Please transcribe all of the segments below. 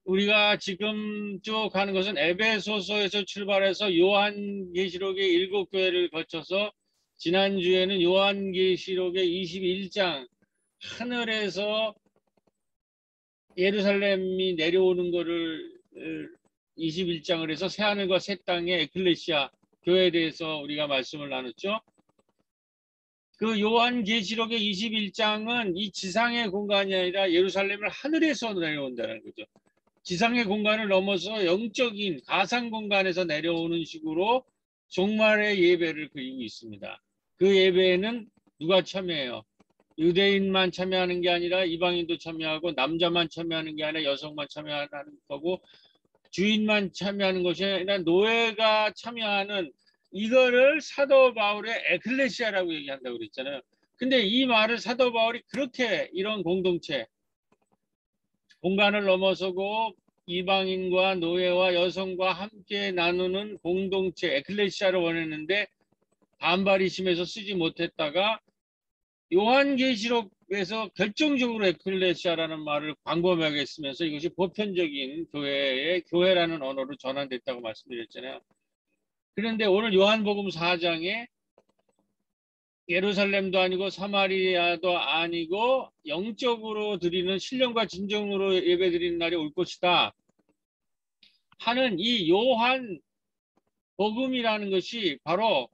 우리가 지금 쭉 가는 것은 에베소서에서 출발해서 요한계시록의 7교회를 거쳐서 지난주에는 요한계시록의 21장 하늘에서 예루살렘이 내려오는 거를 21장을 해서 새하늘과 새 땅의 에클레시아 교회에 대해서 우리가 말씀을 나눴죠. 그 요한계시록의 21장은 이 지상의 공간이 아니라 예루살렘을 하늘에서 내려온다는 거죠. 지상의 공간을 넘어서 영적인 가상 공간에서 내려오는 식으로 종말의 예배를 그리고 있습니다. 그 예배에는 누가 참여해요? 유대인만 참여하는 게 아니라 이방인도 참여하고 남자만 참여하는 게 아니라 여성만 참여하는 거고 주인만 참여하는 것이 아니라 노예가 참여하는 이거를 사도 바울의 에클레시아라고 얘기한다고 그랬잖아요. 근데 이 말을 사도 바울이 그렇게 이런 공동체 공간을 넘어서고 이방인과 노예와 여성과 함께 나누는 공동체 에클레시아를 원했는데 반발이 심해서 쓰지 못했다가 요한계시록에서 결정적으로 에클레시아라는 말을 광범위하게 쓰면서 이것이 보편적인 교회의 교회라는 언어로 전환됐다고 말씀드렸잖아요. 그런데 오늘 요한복음 4장에 예루살렘도 아니고 사마리아도 아니고 영적으로 드리는 신령과 진정으로 예배드리는 날이 올 것이다 하는 이 요한복음이라는 것이 바로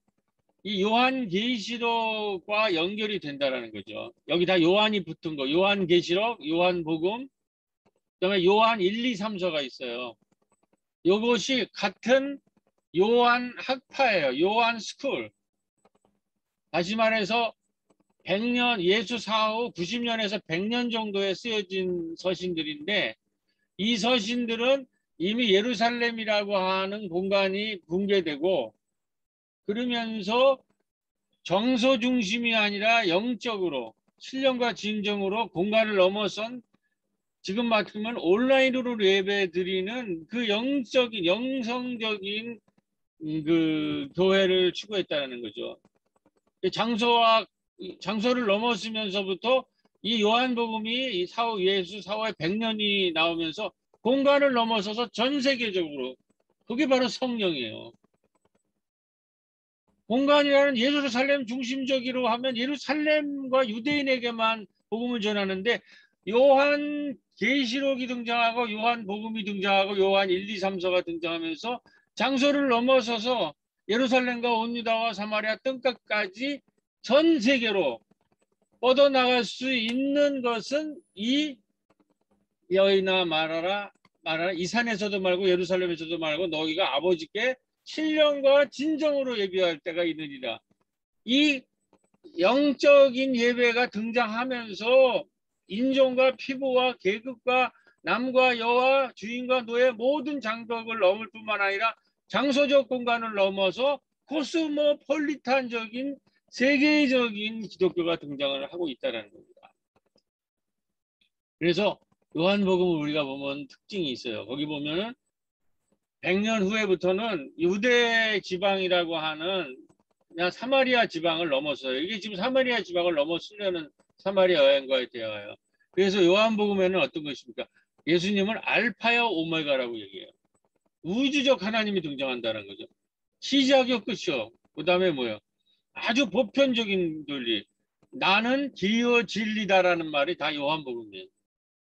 이 요한계시록과 연결이 된다는 거죠. 여기 다 요한이 붙은 거. 요한계시록, 요한복음, 그다음에 요한 1, 2, 3서가 있어요. 이것이 같은 요한 학파예요. 요한 스쿨. 다시 말해서 100년, 예수 사후 90년에서 100년 정도에 쓰여진 서신들인데 이 서신들은 이미 예루살렘이라고 하는 공간이 붕괴되고 그러면서 정서 중심이 아니라 영적으로 신령과 진정으로 공간을 넘어선 지금 말하면 온라인으로 예배 드리는 그 영적인 영성적인 그 교회를 추구했다는 거죠. 장소를 넘었으면서부터 이 요한복음이 이 사후 예수 사후에 100년이 나오면서 공간을 넘어서서 전 세계적으로 그게 바로 성령이에요. 공간이라는 예루살렘 중심적으로 하면 예루살렘과 유대인에게만 복음을 전하는데 요한 계시록이 등장하고 요한 복음이 등장하고 요한 1, 2, 3서가 등장하면서 장소를 넘어서서 예루살렘과 온 유다와 사마리아 땅끝까지 전 세계로 뻗어나갈 수 있는 것은 이 여인아 말하라 이 산에서도 말고 예루살렘에서도 말고 너희가 아버지께 신령과 진정으로 예배할 때가 이르리라. 이 영적인 예배가 등장하면서 인종과 피부와 계급과 남과 여와 주인과 노예 모든 장벽을 넘을 뿐만 아니라 장소적 공간을 넘어서 코스모폴리탄적인 세계적인 기독교가 등장을 하고 있다는 겁니다. 그래서 요한복음을 우리가 보면 특징이 있어요. 거기 보면은 100년 후에부터는 유대 지방이라고 하는 그냥 사마리아 지방을 넘었어요. 이게 지금 사마리아 지방을 넘어서려는 사마리아 여행과의 대화예요. 그래서 요한복음에는 어떤 것입니까? 예수님은 알파여 오메가라고 얘기해요. 우주적 하나님이 등장한다는 거죠. 시작이요 끝이요. 그 다음에 뭐예요? 아주 보편적인 논리. 나는 길이요 진리다라는 말이 다 요한복음이에요.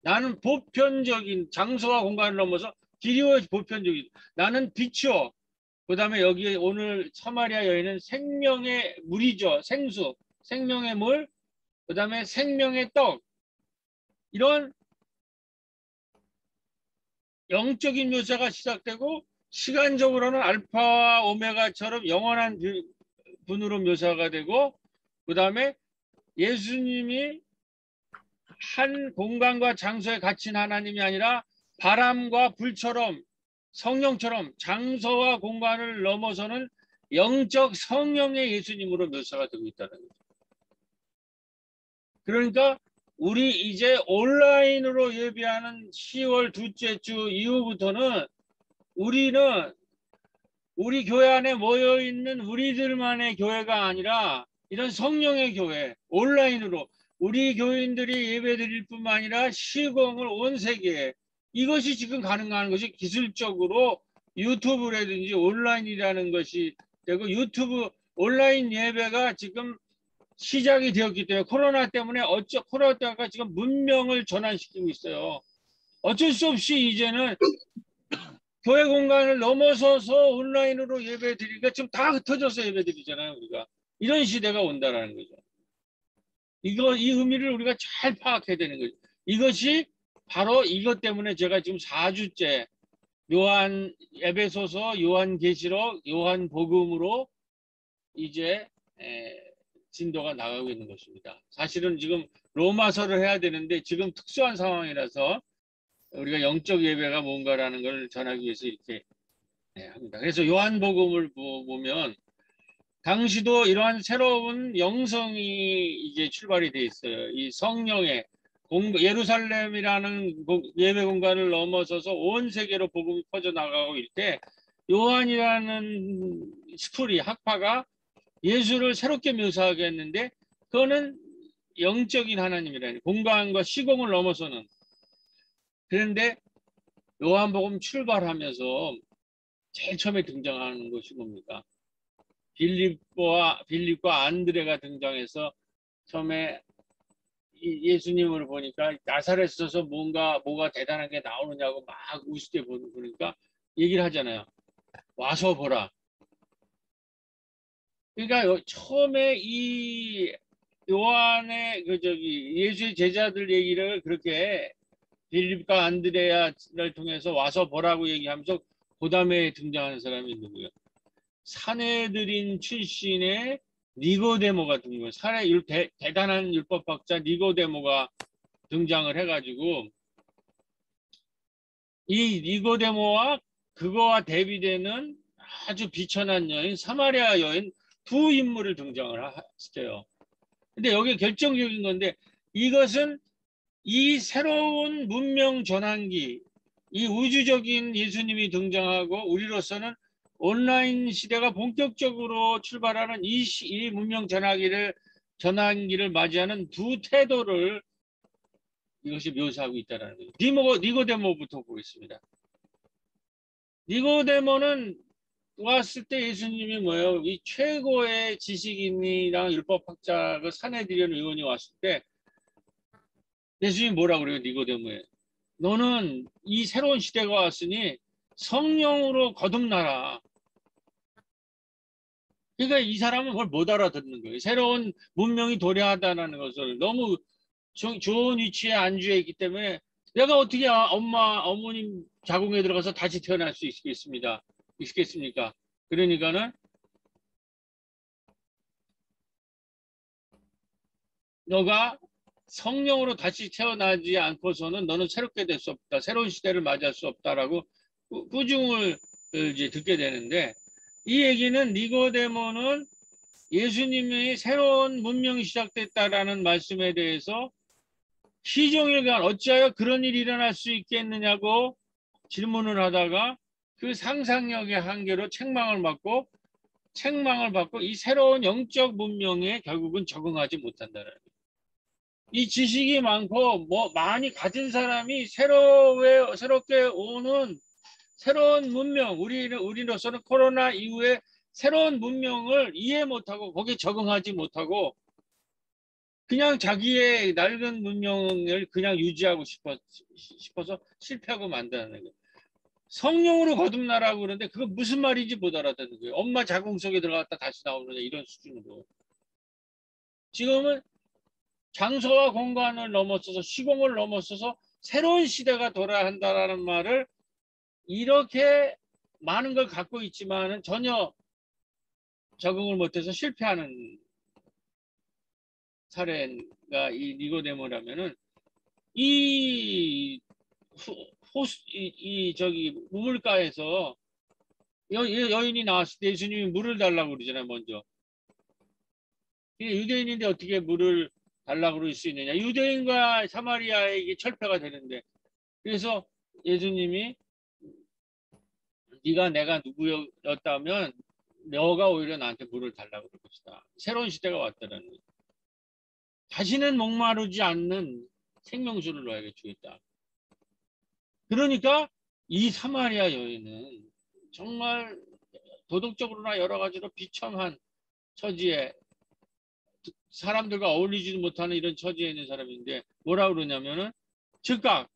나는 보편적인 장소와 공간을 넘어서 길이요 보편적인 나는 빛이요. 그 다음에 여기 오늘 사마리아 여인은 생명의 물이죠. 생수, 생명의 물, 그 다음에 생명의 떡. 이런 영적인 묘사가 시작되고 시간적으로는 알파와 오메가처럼 영원한 분으로 묘사가 되고 그 다음에 예수님이 한 공간과 장소에 갇힌 하나님이 아니라 바람과 불처럼 성령처럼 장소와 공간을 넘어서는 영적 성령의 예수님으로 묘사가 되고 있다는 거죠. 그러니까 우리 이제 온라인으로 예배하는 10월 둘째 주 이후부터는 우리는 우리 교회 안에 모여있는 우리들만의 교회가 아니라 이런 성령의 교회, 온라인으로 우리 교인들이 예배 드릴 뿐만 아니라 시공을 온 세계에 이것이 지금 가능한 것이 기술적으로 유튜브라든지 온라인이라는 것이 되고 유튜브 온라인 예배가 지금 시작이 되었기 때문에 코로나 때문에 코로나가 지금 문명을 전환시키고 있어요. 어쩔 수 없이 이제는 교회 공간을 넘어서서 온라인으로 예배 드리니까 지금 다 흩어져서 예배 드리잖아요. 우리가 이런 시대가 온다라는 거죠. 이 의미를 우리가 잘 파악해야 되는 거죠. 이것이 바로 이것 때문에 제가 지금 4주째 요한 에베소서, 요한계시록, 요한복음으로 이제 진도가 나가고 있는 것입니다. 사실은 지금 로마서를 해야 되는데 지금 특수한 상황이라서 우리가 영적 예배가 뭔가라는 걸 전하기 위해서 이렇게 합니다. 그래서 요한복음을 보면 당시도 이러한 새로운 영성이 이제 출발이 돼 있어요. 이 성령의 예루살렘이라는 예배 공간을 넘어서서 온 세계로 복음이 퍼져나가고 있을 때 요한이라는 스쿨이 학파가 예수를 새롭게 묘사하게 했는데 그거는 영적인 하나님이라는 공간과 시공을 넘어서는. 그런데 요한복음 출발하면서 제일 처음에 등장하는 것이 뭡니까? 빌립과 안드레가 등장해서 처음에 예수님을 보니까 나사렛에서 뭐가 대단한 게 나오느냐고 막 우습게 보니까 얘기를 하잖아요. 와서 보라. 그러니까 처음에 이 요한의 예수의 제자들 얘기를 그렇게 빌립과 안드레아를 통해서 와서 보라고 얘기하면서 그 다음에 등장하는 사람이 누구예요? 사내들인 출신의 니고데모가 등장해요. 대단한 율법학자 니고데모가 등장을 해가지고 이 니고데모와 그거와 대비되는 아주 비천한 여인, 사마리아 여인 두 인물을 등장을 시켜요. 근데 여기 결정적인 건데 이것은 이 새로운 문명 전환기, 이 우주적인 예수님이 등장하고 우리로서는 온라인 시대가 본격적으로 출발하는 이 문명 전환기를 맞이하는 두 태도를 이것이 묘사하고 있다는 거죠. 니고데모부터 보겠습니다. 니고데모는 왔을 때 예수님이 뭐예요? 이 최고의 지식인이랑 율법학자 그 사내들이라는 의원이 왔을 때 예수님이 뭐라고 그래요? 니고데모에. 너는 이 새로운 시대가 왔으니 성령으로 거듭나라. 그러니까 이 사람은 그걸 못 알아듣는 거예요. 새로운 문명이 도래하다는 것을 너무 좋은 위치에 안주해 있기 때문에 내가 어떻게 어머님 자궁에 들어가서 다시 태어날 수 있겠습니까? 그러니까는 너가 성령으로 다시 태어나지 않고서는 너는 새롭게 될 수 없다. 새로운 시대를 맞이할 수 없다라고 꾸중을 이제 듣게 되는데 이 얘기는 니고데모는 예수님이 새로운 문명이 시작됐다라는 말씀에 대해서 시종일관 어찌하여 그런 일이 일어날 수 있겠느냐고 질문을 하다가 그 상상력의 한계로 책망을 받고 이 새로운 영적 문명에 결국은 적응하지 못한다는 거예요. 이 지식이 많고 많이 가진 사람이 새롭게 오는 새로운 문명, 우리로서는 코로나 이후에 새로운 문명을 이해 못하고 거기에 적응하지 못하고 그냥 자기의 낡은 문명을 그냥 유지하고 싶어서 실패하고 만드는 거예요. 성령으로 거듭나라고 그러는데 그거 무슨 말인지 못 알아듣는 거예요. 엄마 자궁 속에 들어갔다 다시 나오느냐 이런 수준으로. 지금은 장소와 공간을 넘어서서 시공을 넘어서서 새로운 시대가 돌아야 한다라는 말을 이렇게 많은 걸 갖고 있지만은 전혀 적응을 못해서 실패하는 사례가 이 니고데모라면은 이 우물가에서 여인이 나왔을 때 예수님이 물을 달라고 그러잖아요. 먼저 유대인인데 어떻게 물을 달라고 그럴 수 있느냐. 유대인과 사마리아에게 철폐가 되는데 그래서 예수님이 네가 내가 누구였다면 너가 오히려 나한테 물을 달라고 그럴 것이다. 새로운 시대가 왔다는 거예요. 다시는 목마르지 않는 생명수를 너에게 주겠다. 그러니까 이 사마리아 여인은 정말 도덕적으로나 여러 가지로 비참한 처지에, 사람들과 어울리지도 못하는 이런 처지에 있는 사람인데 뭐라 그러냐면은 즉각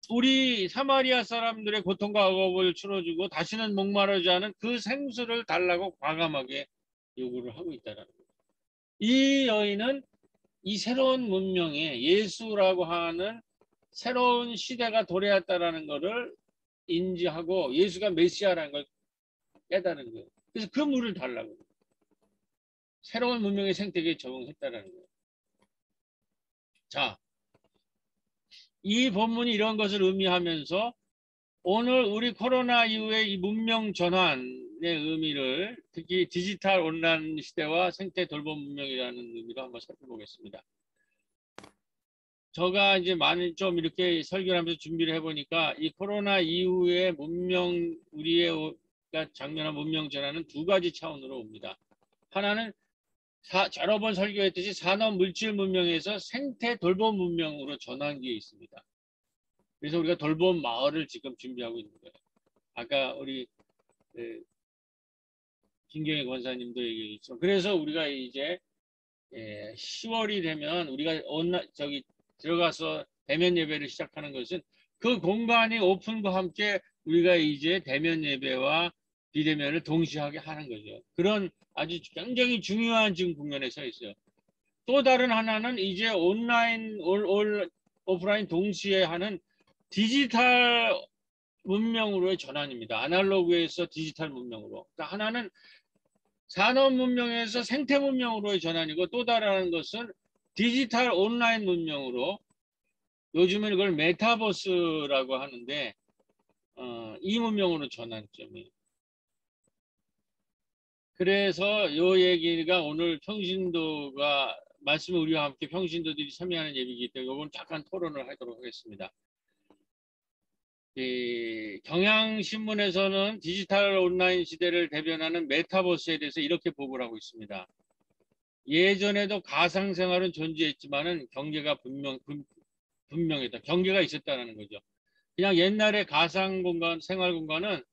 우리 사마리아 사람들의 고통과 억압을 치러주고 다시는 목마르지 않은 그 생수를 달라고 과감하게 요구를 하고 있다는 거예요. 이 여인은 이 새로운 문명에 예수라고 하는 새로운 시대가 도래했다라는 것을 인지하고 예수가 메시아라는 걸 깨달은 거예요. 그래서 그 물을 달라고. 새로운 문명의 생태계에 적응했다라는 거예요. 자, 이 본문이 이런 것을 의미하면서 오늘 우리 코로나 이후의 이 문명 전환의 의미를 특히 디지털 온라인 시대와 생태 돌봄 문명이라는 의미로 한번 살펴보겠습니다. 제가 이제 많이 좀 이렇게 설교를 하면서 준비를 해보니까 이 코로나 이후의 문명, 우리의 장면한 문명 전환은 두 가지 차원으로 옵니다. 하나는 여러 번 설교했듯이 산업 물질 문명에서 생태 돌봄 문명으로 전환기에 있습니다. 그래서 우리가 돌봄 마을을 지금 준비하고 있는 거예요. 아까 우리 김경희 권사님도 얘기했죠. 그래서 우리가 이제 10월이 되면 우리가 들어가서 대면 예배를 시작하는 것은 그 공간이 오픈과 함께 우리가 이제 대면 예배와 비대면을 동시하게 하는 거죠. 그런 아주 굉장히 중요한 지금 국면에 서 있어요. 또 다른 하나는 이제 온라인, 오프라인 동시에 하는 디지털 문명으로의 전환입니다. 아날로그에서 디지털 문명으로. 그러니까 하나는 산업 문명에서 생태 문명으로의 전환이고 또 다른 것은 디지털 온라인 문명으로, 요즘은 이걸 메타버스라고 하는데 이 문명으로 전환점이에요. 그래서 요 얘기가 오늘 평신도가 말씀을 우리와 함께 평신도들이 참여하는 예비이기 때문에 이건 잠깐 토론을 하도록 하겠습니다. 경향신문에서는 디지털 온라인 시대를 대변하는 메타버스에 대해서 이렇게 보고를 하고 있습니다. 예전에도 가상생활은 존재했지만은 경계가 분명했다. 경계가 있었다는 거죠. 그냥 옛날에 가상공간, 생활공간은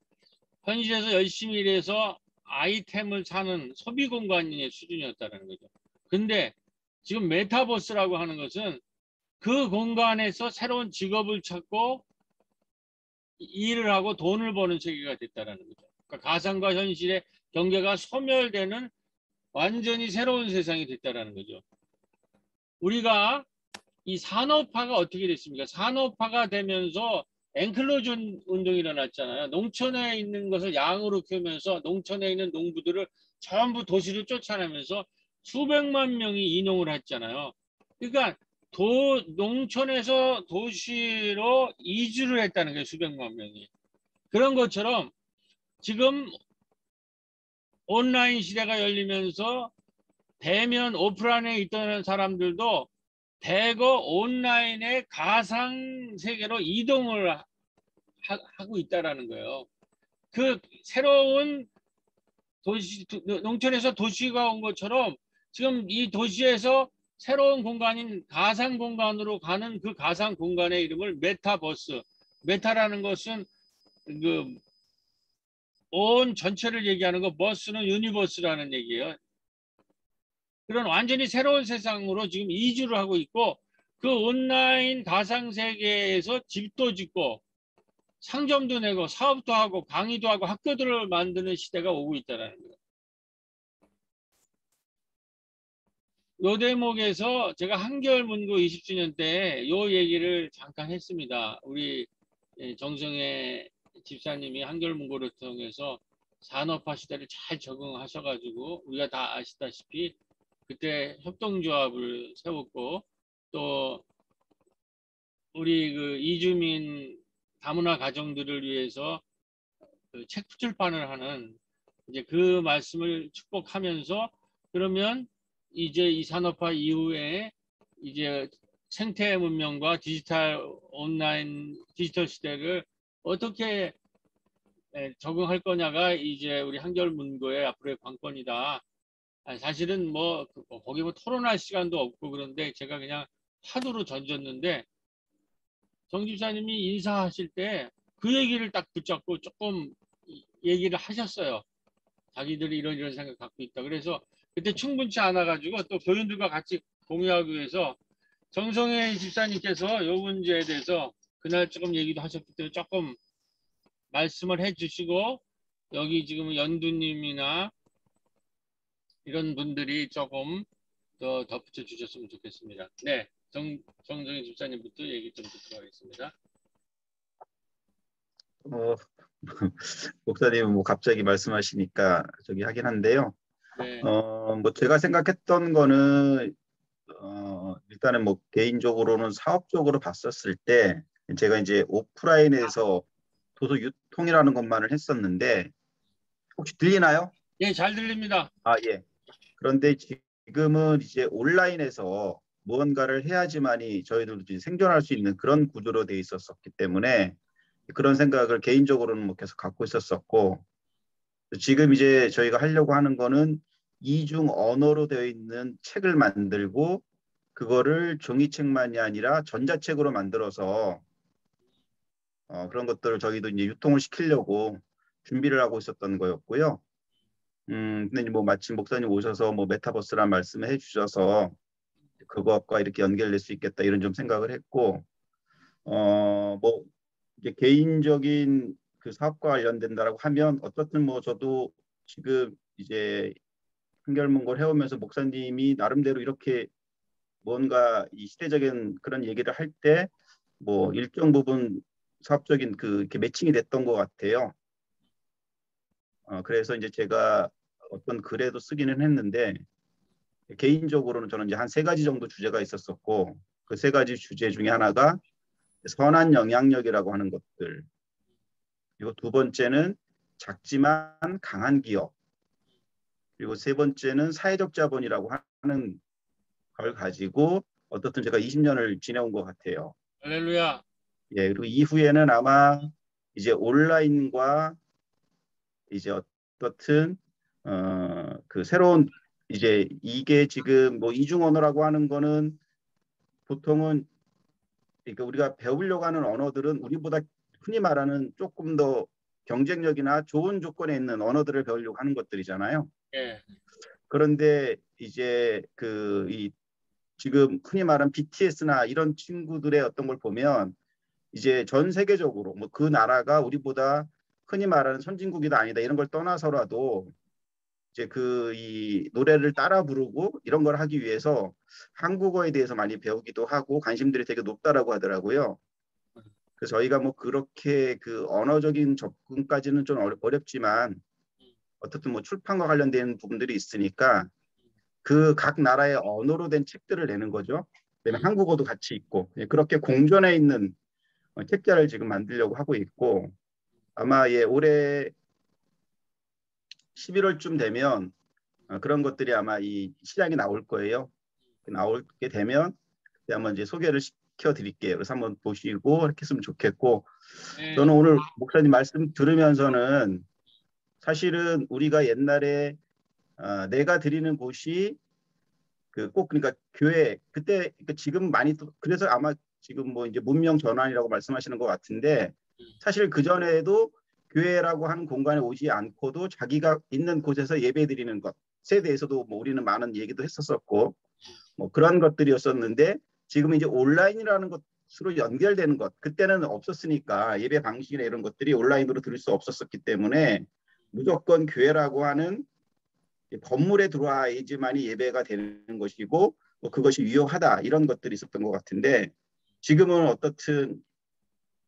현실에서 열심히 일해서 아이템을 사는 소비공간의 수준이었다는 거죠. 근데 지금 메타버스라고 하는 것은 그 공간에서 새로운 직업을 찾고 일을 하고 돈을 버는 세계가 됐다는 거죠. 그러니까 가상과 현실의 경계가 소멸되는 완전히 새로운 세상이 됐다는 거죠. 우리가 이 산업화가 어떻게 됐습니까? 산업화가 되면서 엔클로전 운동이 일어났잖아요. 농촌에 있는 것을 양으로 키우면서 농촌에 있는 농부들을 전부 도시로 쫓아내면서 수백만 명이 이농을 했잖아요. 그러니까 농촌에서 도시로 이주를 했다는 거예요. 수백만 명이. 그런 것처럼 지금 온라인 시대가 열리면서 대면 오프라인에 있던 사람들도 대거 온라인의 가상 세계로 이동을 하고 있다라는 거예요. 그 새로운 농촌에서 도시가 온 것처럼 지금 이 도시에서 새로운 공간인 가상 공간으로 가는 그 가상 공간의 이름을 메타버스. 메타라는 것은 온 전체를 얘기하는 거, 버스는 유니버스라는 얘기예요. 그런 완전히 새로운 세상으로 지금 이주를 하고 있고 그 온라인 가상 세계에서 집도 짓고 상점도 내고 사업도 하고 강의도 하고 학교들을 만드는 시대가 오고 있다는 거예요. 요 대목에서 제가 한겨울문고 20주년 때 요 얘기를 잠깐 했습니다. 우리 정성의 집사님이 한겨울문고를 통해서 산업화 시대를 잘 적응하셔가지고 우리가 다 아시다시피 그때 협동조합을 세웠고 또 우리 그 이주민 다문화 가정들을 위해서 그 책 출판을 하는 이제 그 말씀을 축복하면서 그러면 이제 이 산업화 이후에 이제 생태 문명과 디지털 온라인 디지털 시대를 어떻게 적응할 거냐가 이제 우리 한겨울문고의 앞으로의 관건이다. 사실은 뭐 거기 뭐 토론할 시간도 없고 그런데 제가 그냥 화두로 던졌는데 정 집사님이 인사하실 때 그 얘기를 딱 붙잡고 조금 얘기를 하셨어요. 자기들이 이런 생각 갖고 있다. 그래서 그때 충분치 않아 가지고 또 교인들과 같이 공유하기 위해서 정성혜 집사님께서 이 문제에 대해서 그날 조금 얘기도 하셨기 때문에 조금 말씀을 해주시고, 여기 지금 연두님이나 이런 분들이 조금 더 덧붙여 주셨으면 좋겠습니다. 네, 정정희 집사님부터 얘기 좀 듣도록 하겠습니다. 목사님은 뭐 갑자기 말씀하시니까 저기 하긴 한데요. 네, 뭐 제가 생각했던 거는 일단은 뭐 개인적으로는 사업적으로 봤었을 때 제가 이제 오프라인에서 도서 유통이라는 것만을 했었는데 혹시 들리나요? 예, 잘 들립니다. 아, 예. 그런데 지금은 이제 온라인에서 무언가를 해야지만이 저희들도 이제 생존할 수 있는 그런 구조로 돼 있었기 때문에 그런 생각을 개인적으로는 뭐 계속 갖고 있었었고, 지금 이제 저희가 하려고 하는 거는 이중 언어로 되어 있는 책을 만들고 그거를 종이책만이 아니라 전자책으로 만들어서 그런 것들을 저희도 이제 유통을 시키려고 준비를 하고 있었던 거였고요. 근데 뭐 마침 목사님 오셔서 뭐 메타버스란 말씀을 해주셔서 그것과 이렇게 연결될 수 있겠다 이런 좀 생각을 했고, 뭐 이제 개인적인 그 사업과 관련된다라고 하면 어떻든 뭐 저도 지금 이제 한결문고를 해오면서 목사님이 나름대로 이렇게 뭔가 이 시대적인 그런 얘기를 할 때 뭐 일정 부분 사업적인 그 이렇게 매칭이 됐던 것 같아요. 그래서 이제 제가 어떤 글에도 쓰기는 했는데 개인적으로는 저는 이제 한 세 가지 정도 주제가 있었었고 그 세 가지 주제 중에 하나가 선한 영향력이라고 하는 것들, 그리고 두 번째는 작지만 강한 기업, 그리고 세 번째는 사회적 자본이라고 하는 걸 가지고 어떻든 제가 20년을 지내온 것 같아요. 할렐루야. 예, 그리고 이후에는 아마 이제 온라인과 이제 어떻든 그 새로운 이제 이게 지금 뭐 이중 언어라고 하는 거는 보통은 그러니까 우리가 배우려고 하는 언어들은 우리보다 흔히 말하는 조금 더 경쟁력이나 좋은 조건에 있는 언어들을 배우려고 하는 것들이잖아요. 예, 그런데 이제 그 이 지금 흔히 말하는 BTS나 이런 친구들의 어떤 걸 보면 이제 전 세계적으로 뭐 그 나라가 우리보다 흔히 말하는 선진국이다 아니다 이런 걸 떠나서라도 이제 그 이 노래를 따라 부르고 이런 걸 하기 위해서 한국어에 대해서 많이 배우기도 하고 관심들이 되게 높다라고 하더라고요. 그래서 저희가 뭐 그렇게 그 언어적인 접근까지는 좀 어렵지만 어떻든 뭐 출판과 관련된 부분들이 있으니까 그 각 나라의 언어로 된 책들을 내는 거죠. 그다음에 한국어도 같이 있고 그렇게 공존해 있는 책자를 지금 만들려고 하고 있고 아마 예 올해 11월쯤 되면 그런 것들이 아마 이 시장에 나올 거예요. 나오게 되면 그때 한번 이제 소개를 시켜 드릴게요. 그래서 한번 보시고 이렇게 했으면 좋겠고 예, 저는 오늘 목사님 말씀 들으면서는 사실은 우리가 옛날에 내가 드리는 곳이 그 꼭 그러니까 교회 그때 그러니까 지금 많이 그래서 아마 지금 뭐 이제 문명 전환이라고 말씀하시는 것 같은데 사실 그 전에도 교회라고 하는 공간에 오지 않고도 자기가 있는 곳에서 예배 드리는 것에 대해서도 뭐 우리는 많은 얘기도 했었었고 뭐 그런 것들이었었는데 지금 이제 온라인이라는 것으로 연결되는 것 그때는 없었으니까 예배 방식이나 이런 것들이 온라인으로 들을 수 없었었기 때문에 무조건 교회라고 하는 건물에 들어와야지만이 예배가 되는 것이고 뭐 그것이 유효하다 이런 것들이 있었던 것 같은데 지금은 어떻든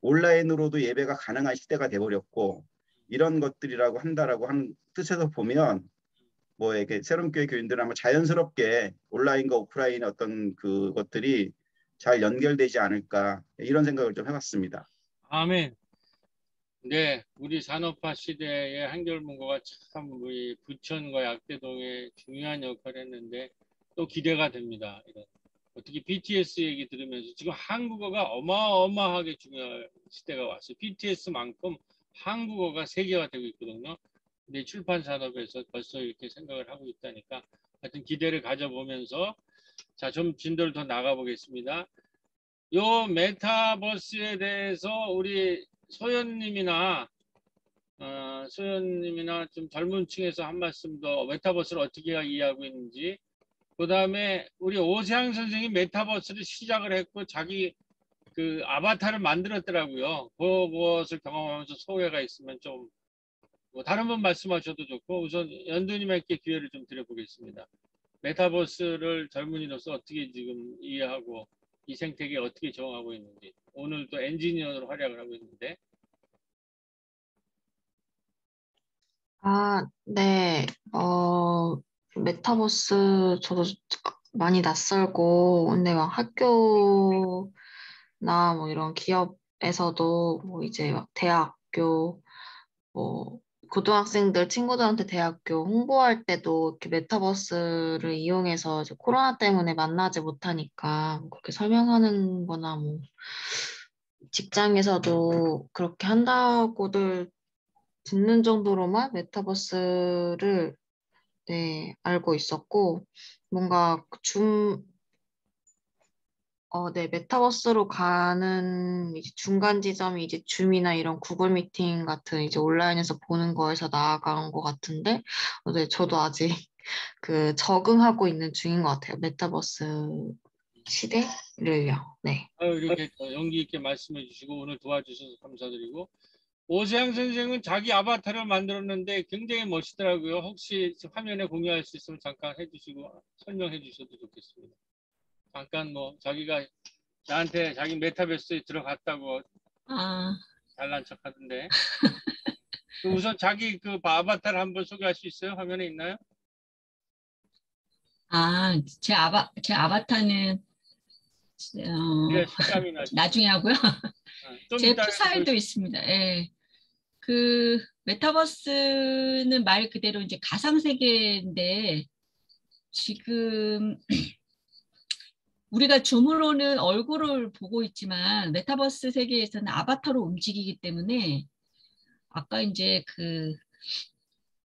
온라인으로도 예배가 가능한 시대가 돼버렸고 이런 것들이라고 한다라고 하는 뜻에서 보면 뭐 이렇게 새롬교회 교인들은 아마 자연스럽게 온라인과 오프라인의 어떤 그것들이 잘 연결되지 않을까 이런 생각을 좀 해봤습니다. 아멘. 네, 우리 산업화 시대의 한결문고가 참 우리 부천과 약대동에 중요한 역할을 했는데 또 기대가 됩니다. 이런. 어떻게 BTS 얘기 들으면서 지금 한국어가 어마어마하게 중요한 시대가 왔어요. BTS만큼 한국어가 세계화되고 있거든요. 근데 출판 산업에서 벌써 이렇게 생각을 하고 있다니까 하여튼 기대를 가져보면서 자, 좀 진도를 더 나가보겠습니다. 요 메타버스에 대해서 우리 소연님이나 소연님이나 좀 젊은 층에서 한 말씀 더 메타버스를 어떻게 이해하고 있는지, 그 다음에 우리 오세항 선생이 메타버스를 시작을 했고 자기 그 아바타를 만들었더라고요. 그것을 경험하면서 소회가 있으면 좀 뭐 다른 분 말씀하셔도 좋고, 우선 연두님에게 기회를 좀 드려보겠습니다. 메타버스를 젊은이로서 어떻게 지금 이해하고 이 생태계에 어떻게 적응하고 있는지. 오늘 또 엔지니어로 활약을 하고 있는데. 아, 네. 메타버스 저도 많이 낯설고, 근데 막 학교나 뭐 이런 기업에서도 뭐 이제 막 대학교, 뭐 고등학생들 친구들한테 대학교 홍보할 때도 이렇게 메타버스를 이용해서 이제 코로나 때문에 만나지 못하니까 그렇게 설명하는 거나 뭐 직장에서도 그렇게 한다고들 듣는 정도로만 메타버스를 네, 알고 있었고, 뭔가 네, 메타버스로 가는 이제 중간 지점이 이제 줌이나 이런 구글 미팅 같은 이제 온라인에서 보는 거에서 나아간 것 같은데, 네, 저도 아직 그 적응하고 있는 중인 것 같아요. 메타버스 시대를요. 네. 이렇게 용기 있게 말씀해 주시고 오늘 도와주셔서 감사드리고, 오세영 선생은 자기 아바타를 만들었는데 굉장히 멋있더라고요. 혹시 화면에 공유할 수 있으면 잠깐 해주시고 설명해 주셔도 좋겠습니다. 잠깐 뭐 자기가 나한테 자기 메타버스에 들어갔다고 아, 잘난 척 하던데. 우선 자기 그 아바타를 한번 소개할 수 있어요? 화면에 있나요? 제 아바타는 네, 식감이 나시죠? 나중에 하고요. 좀 제 이따 프사일도 있습니다. 예. 그 메타버스는 말 그대로 이제 가상세계인데 지금 우리가 줌으로는 얼굴을 보고 있지만 메타버스 세계에서는 아바타로 움직이기 때문에 아까 이제 그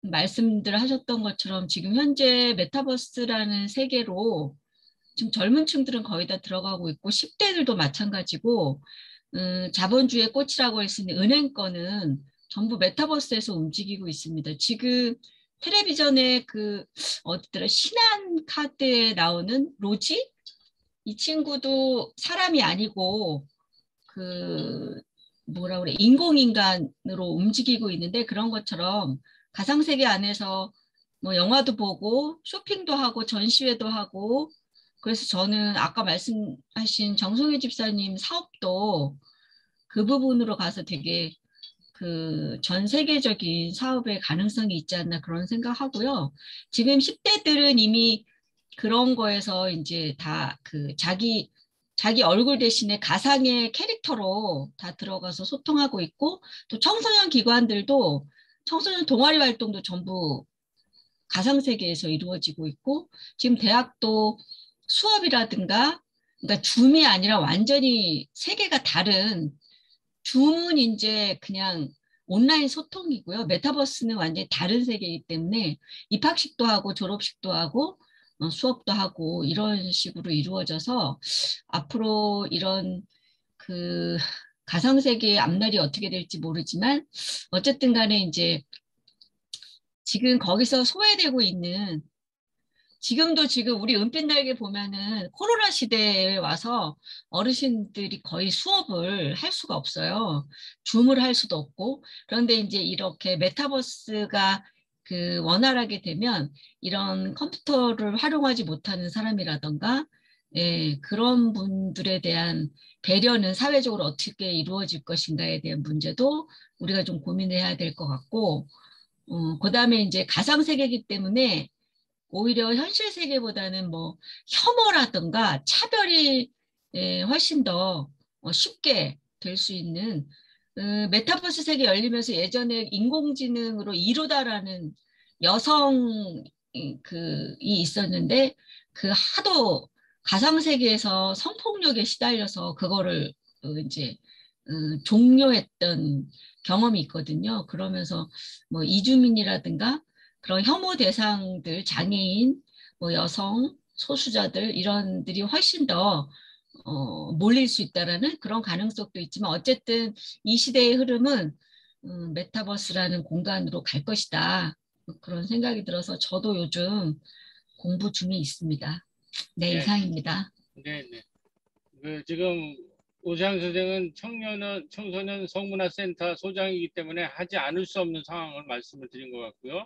말씀들 하셨던 것처럼 지금 현재 메타버스라는 세계로 지금 젊은 층들은 거의 다 들어가고 있고 10대들도 마찬가지고 자본주의의 꽃이라고 할 수 있는 은행권은 전부 메타버스에서 움직이고 있습니다. 지금 텔레비전에 그 어디더라 신한 카드에 나오는 로지? 이 친구도 사람이 아니고 그 뭐라 그래 인공인간으로 움직이고 있는데 그런 것처럼 가상세계 안에서 뭐 영화도 보고 쇼핑도 하고 전시회도 하고 그래서 저는 아까 말씀하신 정송혜 집사님 사업도 그 부분으로 가서 되게 그 전 세계적인 사업의 가능성이 있지 않나 그런 생각하고요. 지금 10대들은 이미 그런 거에서 이제 다 그 자기 얼굴 대신에 가상의 캐릭터로 다 들어가서 소통하고 있고 또 청소년 기관들도 청소년 동아리 활동도 전부 가상세계에서 이루어지고 있고 지금 대학도 수업이라든가 그러니까 줌이 아니라 완전히 세계가 다른 줌은 이제 그냥 온라인 소통이고요. 메타버스는 완전히 다른 세계이기 때문에 입학식도 하고 졸업식도 하고 수업도 하고 이런 식으로 이루어져서 앞으로 이런 그 가상세계의 앞날이 어떻게 될지 모르지만 어쨌든 간에 이제 지금 거기서 소외되고 있는 지금도 지금 우리 은빛날개 보면은 코로나 시대에 와서 어르신들이 거의 수업을 할 수가 없어요. 줌을 할 수도 없고. 그런데 이제 이렇게 메타버스가 그 원활하게 되면 이런 컴퓨터를 활용하지 못하는 사람이라던가 예, 그런 분들에 대한 배려는 사회적으로 어떻게 이루어질 것인가에 대한 문제도 우리가 좀 고민해야 될 것 같고 그다음에 이제 가상세계이기 때문에 오히려 현실 세계보다는 뭐 혐오라든가 차별이 훨씬 더 쉽게 될 수 있는 메타버스 세계 열리면서 예전에 인공지능으로 이루다라는 여성 이 있었는데 그 하도 가상 세계에서 성폭력에 시달려서 그거를 이제 종료했던 경험이 있거든요. 그러면서 뭐 이주민이라든가 그런 혐오 대상들, 장애인, 뭐 여성, 소수자들 이런들이 훨씬 더 몰릴 수 있다라는 그런 가능성도 있지만 어쨌든 이 시대의 흐름은 메타버스라는 공간으로 갈 것이다. 그런 생각이 들어서 저도 요즘 공부 중에 있습니다. 네, 네. 이상입니다. 네, 네. 지금 오세영 선생은 청소년 성문화센터 소장이기 때문에 하지 않을 수 없는 상황을 말씀을 드린 것 같고요.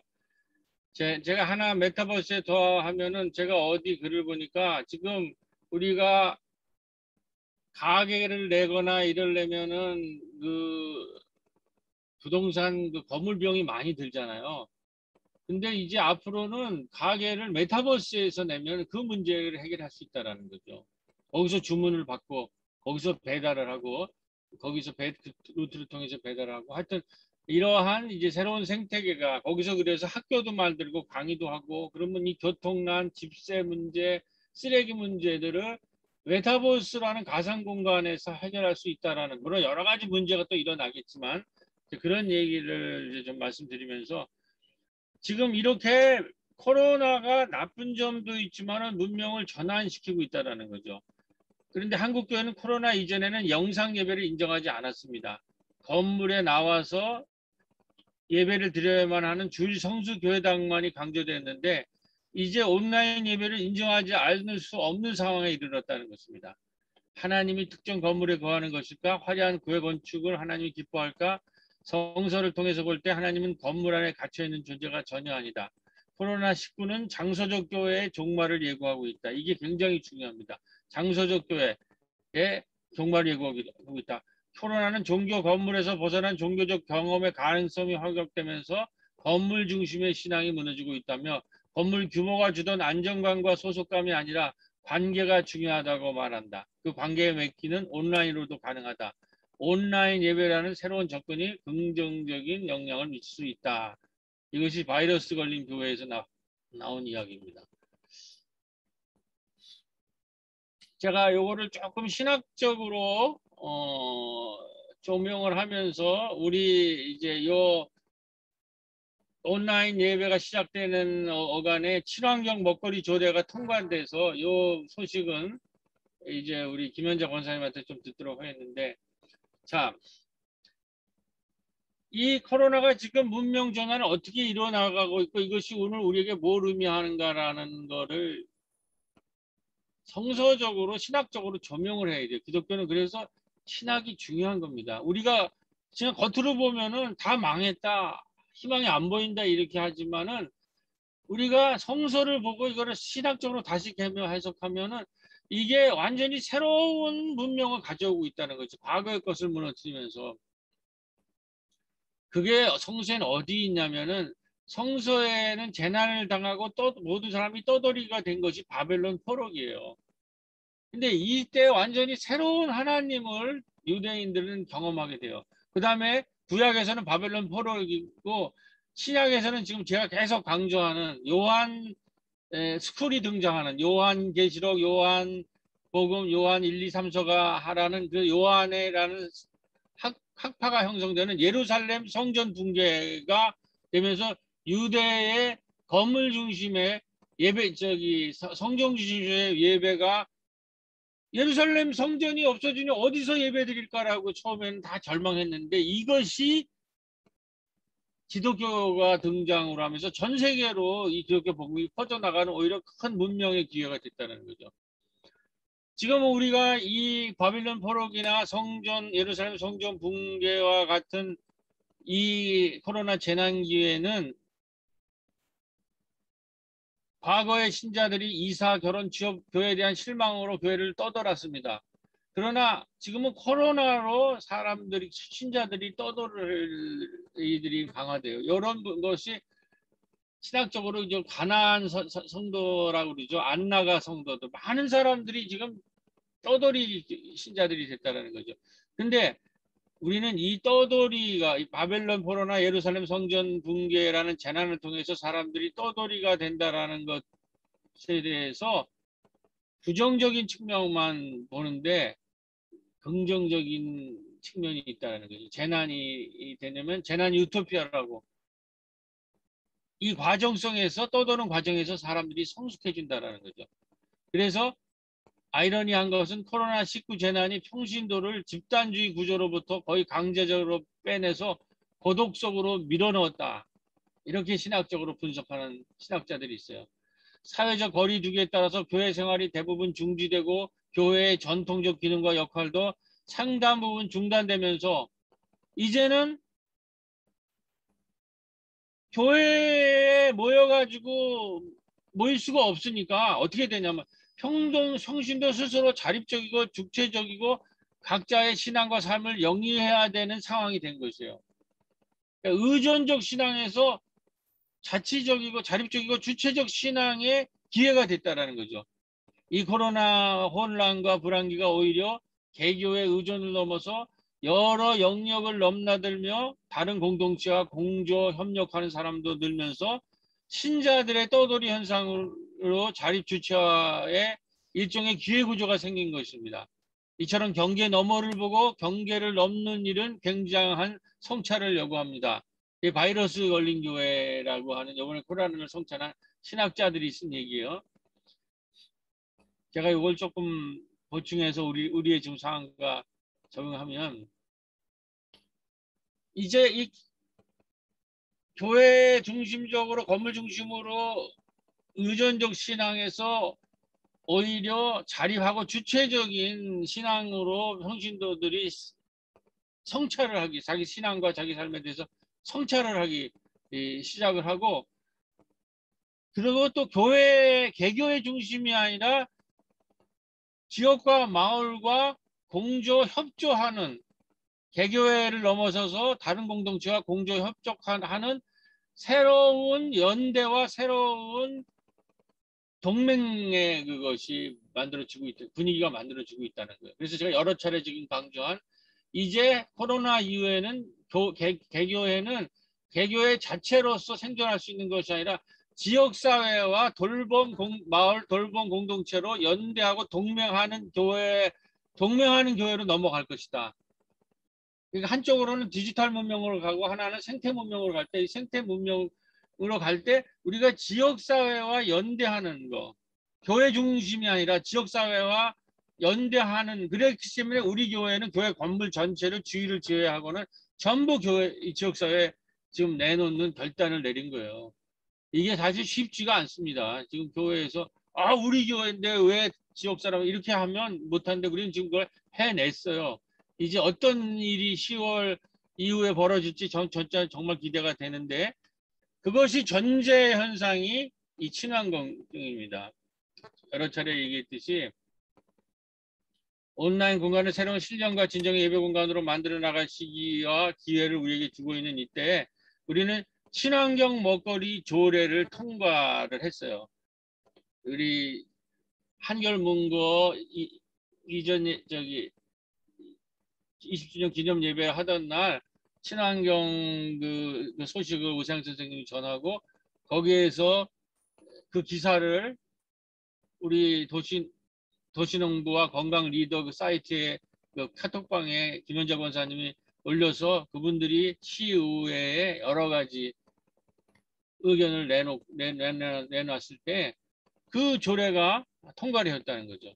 제가 하나 메타버스에 더하면은 제가 어디 글을 보니까 지금 우리가 가게를 내거나 이러려면은 부동산 건물 비용이 많이 들잖아요. 근데 이제 앞으로는 가게를 메타버스에서 내면 그 문제를 해결할 수 있다라는 거죠. 거기서 주문을 받고 거기서 배달을 하고 거기서 루트를 통해서 배달을 하고 하여튼 이러한 이제 새로운 생태계가 거기서 그래서 학교도 만들고 강의도 하고 그러면 이 교통난, 집세 문제, 쓰레기 문제들을 메타버스라는 가상 공간에서 해결할 수 있다라는 물론 여러 가지 문제가 또 일어나겠지만 그런 얘기를 이제 좀 말씀드리면서 지금 이렇게 코로나가 나쁜 점도 있지만 문명을 전환시키고 있다는 거죠. 그런데 한국교회는 코로나 이전에는 영상 예배를 인정하지 않았습니다. 건물에 나와서 예배를 드려야만 하는 주일 성수교회당만이 강조됐는데 이제 온라인 예배를 인정하지 않을 수 없는 상황에 이르렀다는 것입니다. 하나님이 특정 건물에 거하는 것일까? 화려한 교회 건축을 하나님이 기뻐할까? 성서를 통해서 볼 때 하나님은 건물 안에 갇혀있는 존재가 전혀 아니다. 코로나19는 장소적 교회의 종말을 예고하고 있다. 이게 굉장히 중요합니다. 장소적 교회의 종말을 예고하고 있다. 코로나는 종교 건물에서 벗어난 종교적 경험의 가능성이 확역되면서 건물 중심의 신앙이 무너지고 있다며 건물 규모가 주던 안정감과 소속감이 아니라 관계가 중요하다고 말한다. 그 관계의 맺기는 온라인으로도 가능하다. 온라인 예배라는 새로운 접근이 긍정적인 영향을 미칠 수 있다. 이것이 바이러스 걸린 교회에서 나온 이야기입니다. 제가 요거를 조금 신학적으로 조명을 하면서 우리 이제 요 온라인 예배가 시작되는 어간에 친환경 먹거리 조례가 통과돼서 요 소식은 이제 우리 김현자 권사님한테 좀 듣도록 하겠는데, 자, 이 코로나가 지금 문명 전환을 어떻게 일어나가고 있고 이것이 오늘 우리에게 뭘 의미하는가라는 거를 성서적으로 신학적으로 조명을 해야 돼요. 기독교는 그래서 신학이 중요한 겁니다. 우리가 지금 겉으로 보면은 다 망했다, 희망이 안 보인다 이렇게 하지만은 우리가 성서를 보고 이거를 신학적으로 다시 해석하면은 이게 완전히 새로운 문명을 가져오고 있다는 거죠. 과거의 것을 무너뜨리면서. 그게 성서에는 어디 있냐면은 성서에는 재난을 당하고 모든 사람이 떠돌이가 된 것이 바벨론 포로기예요. 근데 이때 완전히 새로운 하나님을 유대인들은 경험하게 돼요. 그 다음에 구약에서는 바벨론 포로기고 신약에서는 지금 제가 계속 강조하는 요한 스쿨이 등장하는 요한계시록, 요한복음, 요한 1, 2, 3서가 하라는 그 요한회라는 학파가 형성되는 예루살렘 성전 붕괴가 되면서 유대의 건물 중심의 예배, 성전 중심의 예배가 예루살렘 성전이 없어지니 어디서 예배 드릴까라고 처음에는 다 절망했는데 이것이 기독교가 등장을 하면서 전 세계로 이 기독교 복음이 퍼져나가는 오히려 큰 문명의 기회가 됐다는 거죠. 지금 우리가 이 바빌론 포로기나 예루살렘 성전 붕괴와 같은 이 코로나 재난 기회는 과거의 신자들이 이사, 결혼, 취업, 교회에 대한 실망으로 교회를 떠돌았습니다. 그러나 지금은 코로나로 신자들이 떠돌을 일들이 강화돼요. 이런 것이 신학적으로 이제 가나안 성도라고 그러죠. 안나가 성도들. 많은 사람들이 지금 떠돌이 신자들이 됐다는 거죠. 근데 우리는 이 떠돌이가 이 바벨론 포로나 예루살렘 성전 붕괴라는 재난을 통해서 사람들이 떠돌이가 된다라는 것에 대해서 부정적인 측면만 보는데 긍정적인 측면이 있다는 거죠. 재난이 되면 재난 유토피아라고 이 과정 속에서 떠도는 과정에서 사람들이 성숙해진다라는 거죠. 그래서 아이러니한 것은 코로나19 재난이 평신도를 집단주의 구조로부터 거의 강제적으로 빼내서 고독 속으로 밀어넣었다. 이렇게 신학적으로 분석하는 신학자들이 있어요. 사회적 거리 두기에 따라서 교회 생활이 대부분 중지되고 교회의 전통적 기능과 역할도 상당 부분 중단되면서 이제는 교회에 모여가지고 모일 수가 없으니까 어떻게 되냐면 평신도 스스로 자립적이고 주체적이고 각자의 신앙과 삶을 영위해야 되는 상황이 된 것이에요. 그러니까 의존적 신앙에서 자치적이고 자립적이고 주체적 신앙의 기회가 됐다라는 거죠. 이 코로나 혼란과 불안기가 오히려 개교의 의존을 넘어서 여러 영역을 넘나들며 다른 공동체와 공조 협력하는 사람도 늘면서 신자들의 떠돌이 현상으로 자립주체화의 일종의 기회구조가 생긴 것입니다. 이처럼 경계 너머를 보고 경계를 넘는 일은 굉장한 성찰을 요구합니다. 이 바이러스 걸린 교회라고 하는 이번에 코로나를 성찰한 신학자들이 쓴 얘기예요. 제가 이걸 조금 보충해서 우리의 지금 상황과 적용하면 이제 이 교회 중심적으로 건물 중심으로 의존적 신앙에서 오히려 자립하고 주체적인 신앙으로 평신도들이 성찰을 하기, 자기 신앙과 자기 삶에 대해서 성찰을 하기 시작을 하고, 그리고 또 개교의 중심이 아니라 지역과 마을과 공조 협조하는, 개교회를 넘어서서 다른 공동체와 공조 협조하는 새로운 연대와 새로운 동맹의 그것이 만들어지고 있다, 분위기가 만들어지고 있다는 거예요. 그래서 제가 여러 차례 지금 강조한, 이제 코로나 이후에는 개교회는 개교회 자체로서 생존할 수 있는 것이 아니라 지역사회와 마을 돌봄 공동체로 연대하고 동맹하는 교회로 넘어갈 것이다. 그러니까 한쪽으로는 디지털 문명으로 가고 하나는 생태 문명으로 갈 때, 이 생태 문명으로 갈 때 우리가 지역사회와 연대하는 거, 교회 중심이 아니라 지역사회와 연대하는, 그렇기 때문에 우리 교회는 교회 건물 전체를 주의를 지어야하고는 전부 지역사회에 지금 내놓는 결단을 내린 거예요. 이게 사실 쉽지가 않습니다. 지금 교회에서 우리 교회인데 왜 지역 사람 이렇게 하면 못하는데 우리는 지금 그걸 해냈어요. 이제 어떤 일이 10월 이후에 벌어질지 정말 기대가 되는데, 그것이 전제 현상이 이 친환경입니다. 여러 차례 얘기했듯이 온라인 공간을 새로운 실전과 진정의 예배 공간으로 만들어 나갈 시기와 기회를 우리에게 주고 있는 이때 우리는 친환경 먹거리 조례를 통과를 했어요. 우리 한결문고 이전에 20주년 기념 예배 하던 날 친환경 그 소식을 오상 선생님이 전하고, 거기에서 그 기사를 우리 도시농부와 건강 리더 그 사이트에 그 카톡방에 김현자 권사님이 올려서 그분들이 시의회에 여러 가지 의견을 내놨을 때 그 조례가 통과를 했다는 거죠.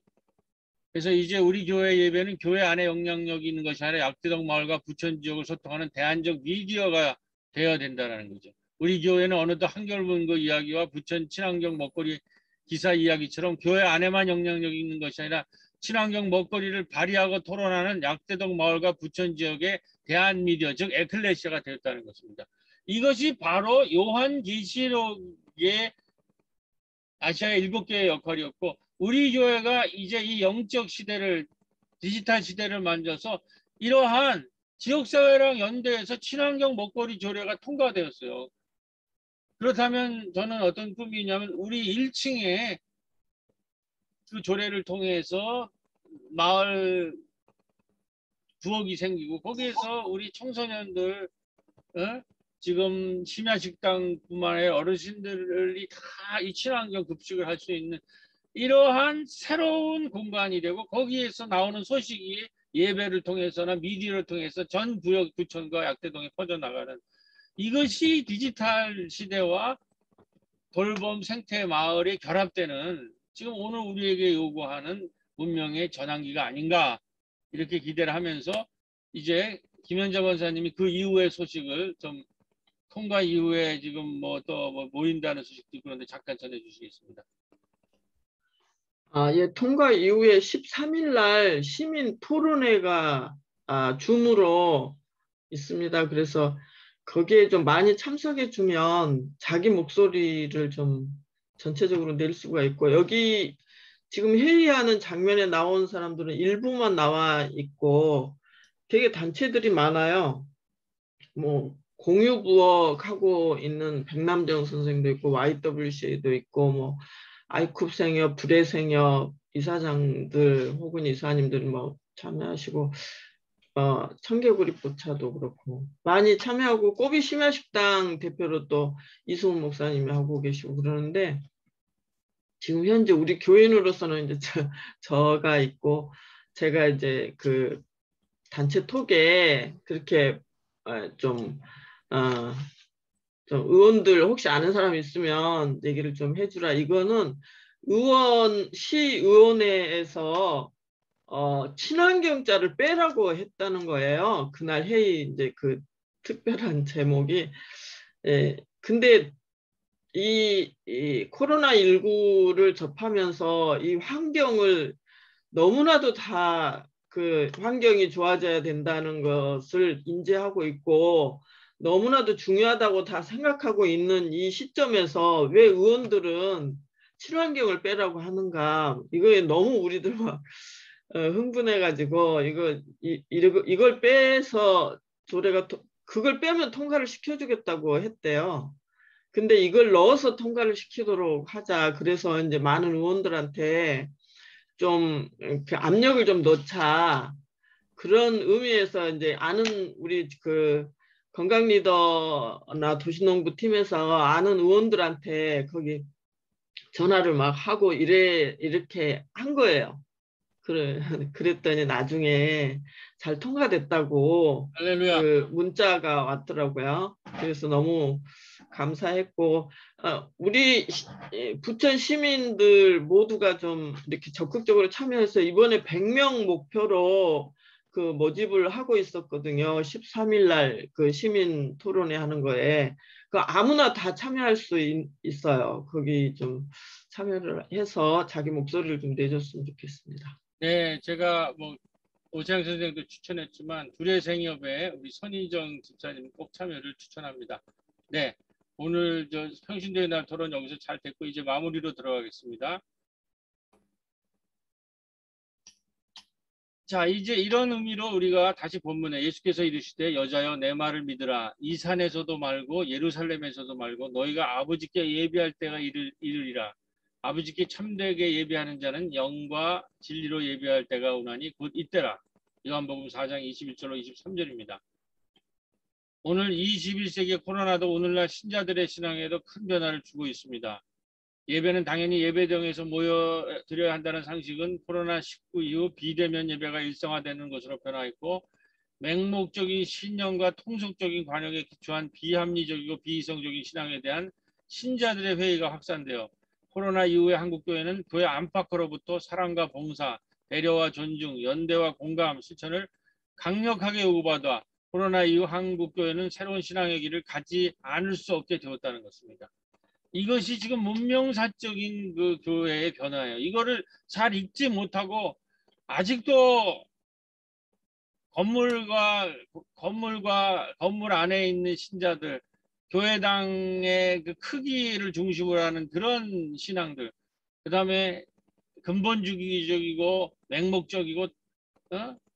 그래서 이제 우리 교회 예배는 교회 안에 영향력이 있는 것이 아니라 약대동 마을과 부천 지역을 소통하는 대안적 미디어가 되어야 된다는 거죠. 우리 교회는 어느덧 한결문고 이야기와 부천 친환경 먹거리 기사 이야기처럼 교회 안에만 영향력이 있는 것이 아니라 친환경 먹거리를 발휘하고 토론하는 약대동 마을과 부천 지역의 대안 미디어, 즉 에클레시아가 되었다는 것입니다. 이것이 바로 요한계시록의 아시아의 7개의 역할이었고, 우리 교회가 이제 이 영적 시대를, 디지털 시대를 만져서 이러한 지역사회랑 연대해서 친환경 먹거리 조례가 통과되었어요. 그렇다면 저는 어떤 꿈이 있냐면 우리 1층에 그 조례를 통해서 마을 부엌이 생기고, 거기에서 우리 청소년들, 지금 심야식당뿐만 아니라 어르신들이 다 이 친환경 급식을 할 수 있는 이러한 새로운 공간이 되고, 거기에서 나오는 소식이 예배를 통해서나 미디어를 통해서 전 구역 부천과 약대동에 퍼져나가는, 이것이 디지털 시대와 돌봄 생태 마을이 결합되는, 지금 오늘 우리에게 요구하는 문명의 전환기가 아닌가 이렇게 기대를 하면서 이제 김현자 권사님이 그 이후의 소식을 좀 통과 이후에 지금 뭐 또 뭐 모인다는 소식도 있고 그런데 잠깐 전해주시겠습니다. 예, 통과 이후에 13일 날 시민 토론회가 줌으로 있습니다. 그래서 거기에 좀 많이 참석해 주면 자기 목소리를 좀 전체적으로 낼 수가 있고, 여기 지금 회의하는 장면에 나온 사람들은 일부만 나와 있고 되게 단체들이 많아요. 뭐 공유부엌 하고 있는 백남정 선생도 있고 YWCA도 있고 뭐 아이쿱 생협, 불의 생협 이사장들 혹은 이사님들 뭐 참여하시고 청개구리 포차도 그렇고 많이 참여하고, 꼬비 심야식당 대표로 또 이승훈 목사님이 하고 계시고 그러는데, 지금 현재 우리 교인으로서는 이제 저가 있고, 제가 이제 그 단체 톡에 그렇게 좀 의원들 혹시 아는 사람 있으면 얘기를 좀 해주라. 이거는 시의원회에서 친환경자를 빼라고 했다는 거예요. 그날 회의 이제 그 특별한 제목이. 근데 이 코로나19를 접하면서 이 환경을 너무나도 다 그 환경이 좋아져야 된다는 것을 인지하고 있고 너무나도 중요하다고 다 생각하고 있는 이 시점에서 왜 의원들은 친환경을 빼라고 하는가? 이거에 너무 우리들 막 흥분해가지고 이걸 빼서 조례가 그걸 빼면 통과를 시켜주겠다고 했대요. 근데 이걸 넣어서 통과를 시키도록 하자. 그래서 이제 많은 의원들한테 좀 그 압력을 좀 넣자. 그런 의미에서 이제 아는 우리 그 건강 리더나 도시농부 팀에서 아는 의원들한테 거기 전화를 막 하고 이렇게 한 거예요. 그랬더니 나중에 잘 통과됐다고 할렐루야. 그 문자가 왔더라고요. 그래서 너무 감사했고, 우리 부천 시민들 모두가 좀 이렇게 적극적으로 참여해서 이번에 100명 목표로 그 모집을 하고 있었거든요. 13일 날 그 시민 토론회 하는 거에. 그 아무나 다 참여할 수 있어요. 거기 좀 참여를 해서 자기 목소리를 좀 내줬으면 좋겠습니다. 네, 제가 뭐 오창 선생도 추천했지만 불의 생협에 우리 선희정 집사님 꼭 참여를 추천합니다. 네, 오늘 저 평신도의 날 토론 여기서 잘 됐고 이제 마무리로 들어가겠습니다. 자, 이제 이런 의미로 우리가 다시 본문에 예수께서 이르시되 여자여 내 말을 믿으라. 이 산에서도 말고 예루살렘에서도 말고 너희가 아버지께 예비할 때가 이르리라. 아버지께 참되게 예비하는 자는 영과 진리로 예비할 때가 오나니 곧 이때라. 요한복음 4장 21절로 23절입니다. 오늘 21세기 코로나도 오늘날 신자들의 신앙에도 큰 변화를 주고 있습니다. 예배는 당연히 예배당에서 모여드려야 한다는 상식은 코로나19 이후 비대면 예배가 일상화되는 것으로 변화했고, 맹목적인 신념과 통속적인 관역에 기초한 비합리적이고 비이성적인 신앙에 대한 신자들의 회의가 확산되어 코로나 이후의 한국교회는 교회 안팎으로부터 사랑과 봉사, 배려와 존중, 연대와 공감 실천을 강력하게 요구받아 코로나 이후 한국교회는 새로운 신앙의 길을 가지 않을 수 없게 되었다는 것입니다. 이것이 지금 문명사적인 그 교회의 변화예요. 이거를 잘 읽지 못하고 아직도 건물 안에 있는 신자들, 교회당의 그 크기를 중심으로 하는 그런 신앙들, 그 다음에 근본주의적이고 맹목적이고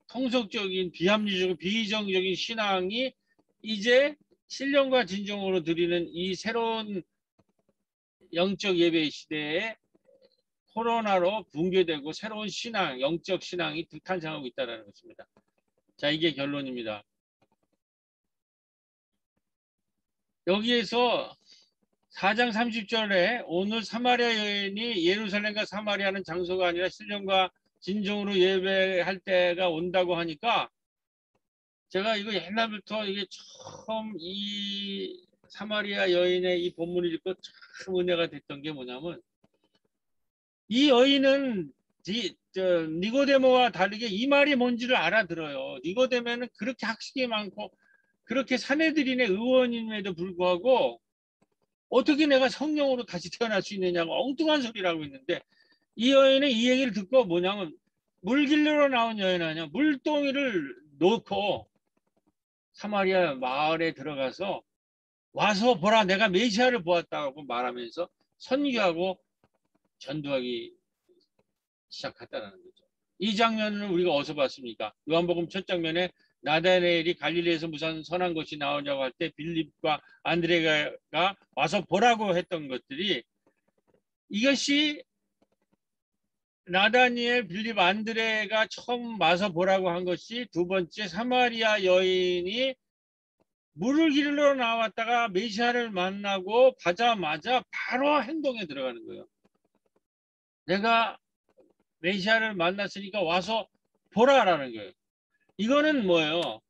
통속적인 비합리적이고 비이성적인 신앙이 이제 신령과 진정으로 드리는 이 새로운 영적 예배 시대에 코로나로 붕괴되고 새로운 신앙, 영적 신앙이 탄생하고 있다는 것입니다. 자, 이게 결론입니다. 여기에서 4장 30절에 오늘 사마리아 여인이 예루살렘과 사마리아는 장소가 아니라 신령과 진정으로 예배할 때가 온다고 하니까 제가 이거 옛날부터 이게 처음 이 사마리아 여인의 이 본문을 읽고 참 은혜가 됐던 게 뭐냐면 이 여인은 니고데모와 다르게 이 말이 뭔지를 알아들어요. 니고데모는 그렇게 학식이 많고 그렇게 사내들인의 의원임에도 불구하고 어떻게 내가 성령으로 다시 태어날 수 있느냐고 엉뚱한 소리를 하고 있는데, 이 여인은 이 얘기를 듣고 뭐냐면 물길로 나온 여인 아니야. 물동이를 놓고 사마리아 마을에 들어가서 와서 보라 내가 메시아를 보았다고 말하면서 선교하고 전도하기 시작했다는 거죠. 이 장면을 우리가 어디서 봤습니까? 요한복음 첫 장면에 나다나엘이 갈릴리에서 무슨 선한 것이 나오냐고 할 때 빌립과 안드레가 와서 보라고 했던 것들이, 이것이 나다니엘, 빌립, 안드레가 처음 와서 보라고 한 것이, 두 번째 사마리아 여인이 물을 기르러 나왔다가 메시아를 만나고 가자마자 바로 행동에 들어가는 거예요. 내가 메시아를 만났으니까 와서 보라라는 거예요. 이거는 뭐예요?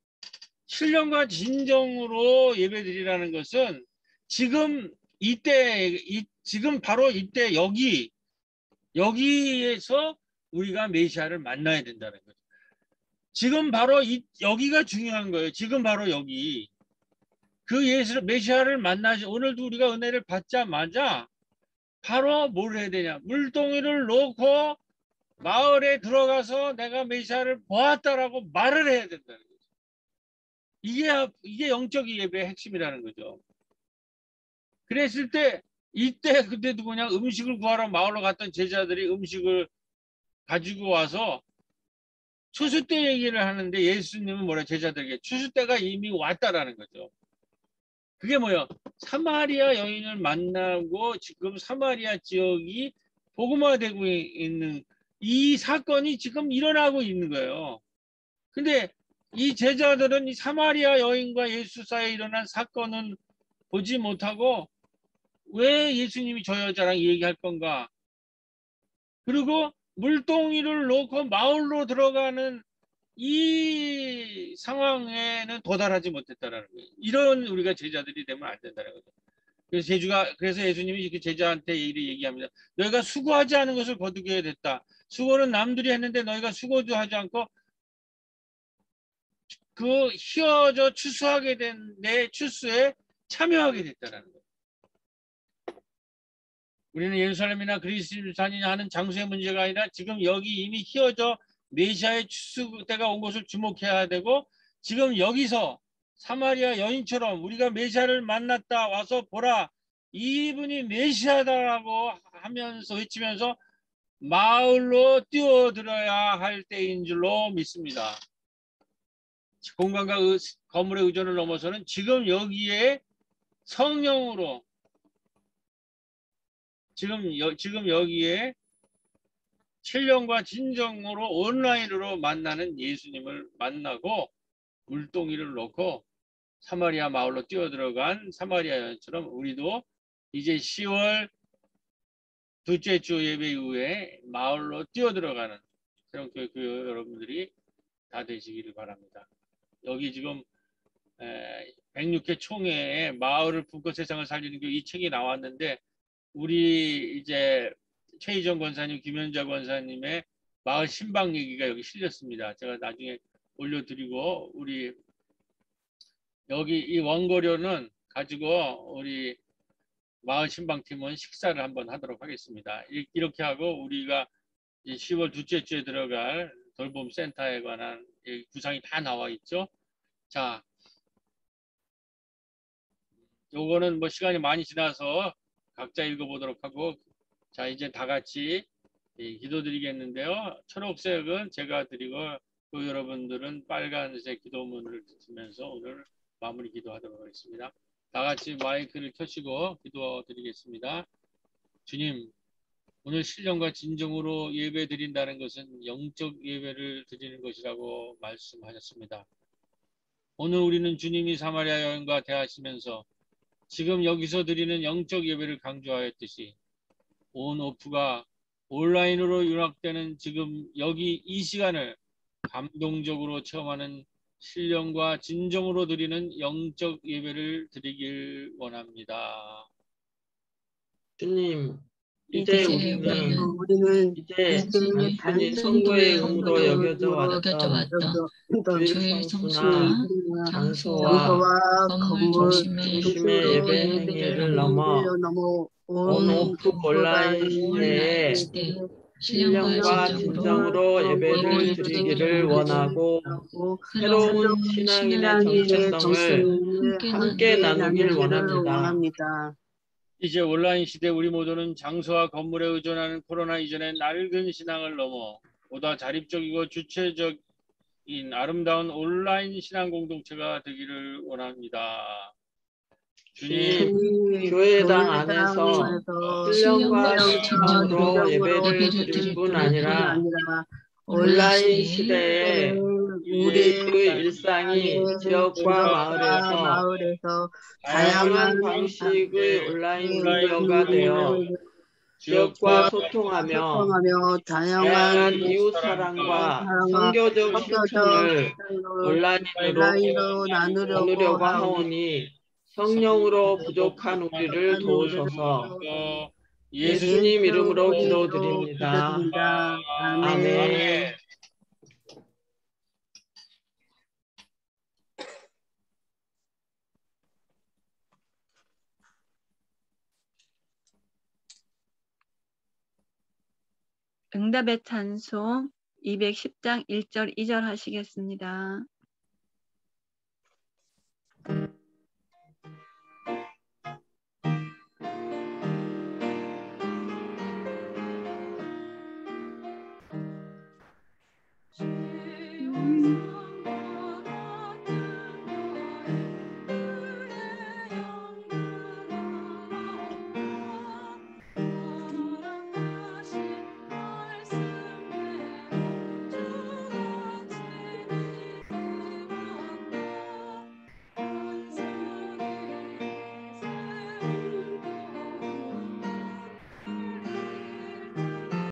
신령과 진정으로 예배드리라는 것은 지금 이때, 지금 바로 이때 여기에서 우리가 메시아를 만나야 된다는 거죠. 지금 바로 여기가 중요한 거예요. 지금 바로 여기. 그 메시아를 만나지, 오늘도 우리가 은혜를 받자마자 바로 뭘 해야 되냐? 물동이를 놓고 마을에 들어가서 내가 메시아를 보았다라고 말을 해야 된다는 거죠. 이게 영적 예배의 핵심이라는 거죠. 그랬을 때 이때 그때도 그냥 음식을 구하러 마을로 갔던 제자들이 음식을 가지고 와서 추수 때 얘기를 하는데, 예수님은 뭐라 제자들에게 추수 때가 이미 왔다라는 거죠. 그게 뭐예요? 사마리아 여인을 만나고 지금 사마리아 지역이 복음화되고 있는 이 사건이 지금 일어나고 있는 거예요. 근데 이 제자들은 이 사마리아 여인과 예수 사이에 일어난 사건은 보지 못하고 왜 예수님이 저 여자랑 얘기할 건가? 그리고 물동이를 놓고 마을로 들어가는 이 상황에는 도달하지 못했다라는 거예요. 이런 우리가 제자들이 되면 안 된다는 거죠. 그래서 예수님이 이렇게 제자한테 얘기합니다. 너희가 수고하지 않은 것을 거두게 됐다. 수고는 남들이 했는데 너희가 수고도 하지 않고 그 휘어져 추수하게 된 내 추수에 참여하게 됐다는 거예요. 우리는 예루살렘이나 그리스도산이나 하는 장소의 문제가 아니라 지금 여기 이미 휘어져 메시아의 추수 때가 온 것을 주목해야 되고, 지금 여기서 사마리아 여인처럼 우리가 메시아를 만났다 와서 보라 이분이 메시아다라고 하면서 외치면서 마을로 뛰어들어야 할 때인 줄로 믿습니다. 공간과 건물의 의존을 넘어서는 지금 여기에 성령으로 지금 여기에 신령과 진정으로 온라인으로 만나는 예수님을 만나고 물동이를 놓고 사마리아 마을로 뛰어들어간 사마리아 여인처럼 우리도 이제 10월 둘째 주 예배 이후에 마을로 뛰어들어가는 새롬교회 여러분들이 다 되시기를 바랍니다. 여기 지금 106회 총회에 마을을 품고 세상을 살리는 교회 이 책이 나왔는데, 우리 이제 최희정 권사님, 김현자 권사님의 마을 신방 얘기가 여기 실렸습니다. 제가 나중에 올려드리고, 우리 여기 이 원고료는 가지고 우리 마을 신방팀은 식사를 한번 하도록 하겠습니다. 이렇게 하고 우리가 10월 둘째 주에 들어갈 돌봄 센터에 관한 구상이 다 나와 있죠. 자, 요거는 뭐 시간이 많이 지나서 각자 읽어보도록 하고, 자 이제 다 같이 기도드리겠는데요. 초록색은 제가 드리고 또 여러분들은 빨간색 기도문을 드리면서 오늘 마무리 기도하도록 하겠습니다. 다 같이 마이크를 켜시고 기도드리겠습니다. 주님, 오늘 신령과 진정으로 예배 드린다는 것은 영적 예배를 드리는 것이라고 말씀하셨습니다. 오늘 우리는 주님이 사마리아 여인과 대하시면서 지금 여기서 드리는 영적 예배를 강조하였듯이 온 오프가 온라인으로 윤학되는 지금 여기 이 시간을 감동적으로 체험하는 신령과 진정으로 드리는 영적 예배를 드리길 원합니다. 주님, 이제 우리는 이제 단순히 선거의 의무로 여겨져 왔던 주일 성수나 장소와 건물 중심의 예배 행위를 넘어 온오프 온라인 시대에 신령과 진정으로 예배를 드리기를 원하고 새로운 신앙인의 정체성을 함께 나누길 원합니다. 이제 온라인 시대 우리 모두는 장소와 건물에 의존하는 코로나 이전의 낡은 신앙을 넘어 보다 자립적이고 주체적인 아름다운 온라인 신앙 공동체가 되기를 원합니다. 주님, 교회당 안에서 신령과 진정으로 예배를 드릴 뿐 아니라 온라인 시대에 우리의 일상이 지역과 마을에서 다양한 방식의 온라인 미디어가 되어 지역과 소통하며 다양한 이웃 사랑과 선교적 실천을 온라인으로 나누려고 하오니 성령으로 부족한 우리를 도우셔서 예수님 이름으로 기도드립니다. 아멘. 응답의 찬송 210장 1절 2절 하시겠습니다.